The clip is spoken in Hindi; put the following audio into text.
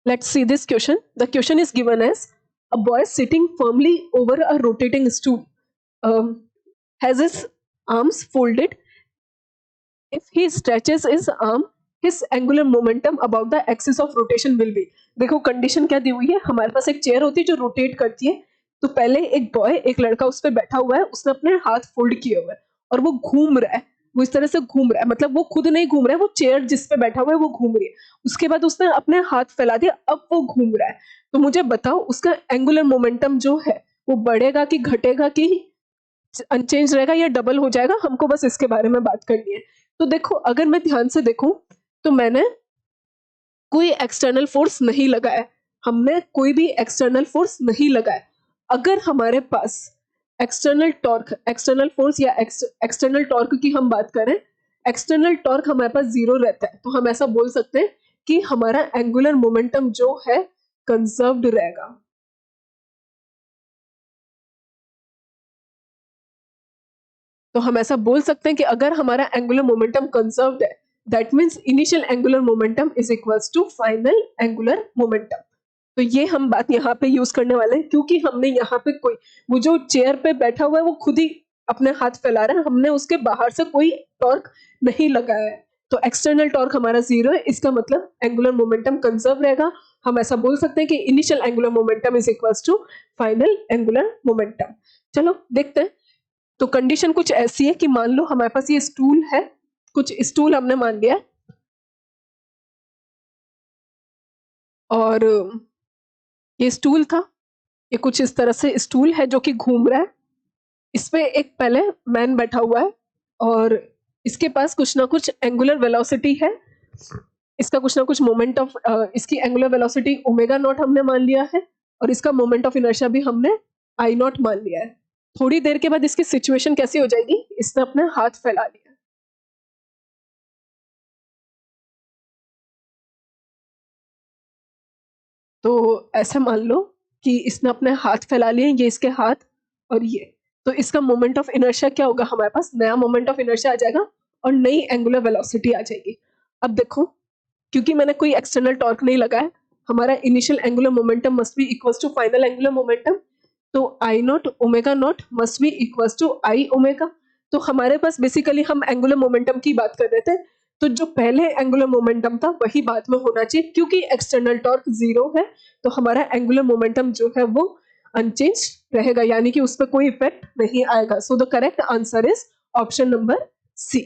Let's see this question. The question is given as a boy sitting firmly over a rotating stool has his arms folded. If he stretches his arm, his angular momentum about the axis of rotation will be. देखो कंडीशन क्या दी हुई है, हमारे पास एक चेयर होती है जो रोटेट करती है, तो पहले एक बॉय, एक लड़का उस पर बैठा हुआ है, उसने अपने हाथ फोल्ड किए हुए हैं और वो घूम रहा है, वो इस तरह से घूम रहा है, मतलब वो खुद नहीं घूम रहा है, वो चेयर जिस पे बैठा हुआ है वो घूम रही है। उसके बाद उसने अपने हाथ फैला दिया, अब वो घूम रहा है। तो मुझे बताओ उसका एंगुलर मोमेंटम जो है वो बढ़ेगा कि घटेगा कि अनचेंज रहेगा या डबल हो जाएगा, हमको बस इसके बारे में बात करनी है। तो देखो अगर मैं ध्यान से देखूं तो मैंने कोई एक्सटर्नल फोर्स नहीं लगाया, हमने कोई भी एक्सटर्नल फोर्स नहीं लगाया। अगर हमारे पास एक्सटर्नल टॉर्क, एक्सटर्नल फोर्स या एक्सटर्नल टॉर्क की हम बात करें, एक्सटर्नल टॉर्क हमारे पास 0 रहता है, तो हम ऐसा बोल सकते हैं कि हमारा एंगुलर मोमेंटम जो है कंजर्व्ड रहेगा। तो हम ऐसा बोल सकते हैं कि अगर हमारा एंगुलर मोमेंटम कंजर्व्ड है, that means initial angular momentum is equals to final angular momentum. तो ये हम बात यहाँ पे यूज करने वाले हैं, क्योंकि हमने यहाँ पे कोई, वो जो चेयर पे बैठा हुआ है वो खुद ही अपने हाथ फैला रहा है, हमने उसके बाहर से कोई टॉर्क नहीं लगाया है। तो एक्सटर्नल टॉर्क हमारा 0 है, इसका मतलब एंगुलर मोमेंटम कंजर्व रहेगा। हम ऐसा बोल सकते हैं कि initial angular momentum is equals to final angular momentum. चलो देखते हैं। तो कंडीशन कुछ ऐसी है कि मान लो हमारे पास ये स्टूल है, कुछ स्टूल हमने मान लिया और ये स्टूल था, ये कुछ इस तरह से स्टूल है जो कि घूम रहा है, इस पे एक पहले मैन बैठा हुआ है और इसके पास कुछ ना कुछ एंगुलर वेलोसिटी है, इसका कुछ ना कुछ मोमेंट ऑफ, इसकी एंगुलर वेलोसिटी ओमेगा नॉट हमने मान लिया है और इसका मोमेंट ऑफ इनर्शिया भी हमने आई नॉट मान लिया है। थोड़ी देर के बाद इसकी सिचुएशन कैसी हो जाएगी, इसने अपने हाथ फैला लिया, तो ऐसा मान लो कि इसने अपने हाथ फैला लिए, ये इसके हाथ और ये, तो इसका मोमेंट ऑफ इनर्शिया क्या होगा, हमारे पास नया मोमेंट ऑफ इनर्शिया आ जाएगा और नई एंगुलर वेलोसिटी आ जाएगी। अब देखो, क्योंकि मैंने कोई एक्सटर्नल टॉर्क नहीं लगाया, हमारा initial angular momentum must be equals to final angular momentum, तो I not omega not must be equals to I omega. तो हमारे पास बेसिकली हम एंगुलर मोमेंटम की बात कर रहे थे, तो जो पहले एंगुलर मोमेंटम था वही बाद में होना चाहिए, क्योंकि एक्सटर्नल टॉर्क 0 है, तो हमारा एंगुलर मोमेंटम जो है वो अनचेंज रहेगा, यानी कि उस पर कोई इफेक्ट नहीं आएगा। So the correct answer is option number C.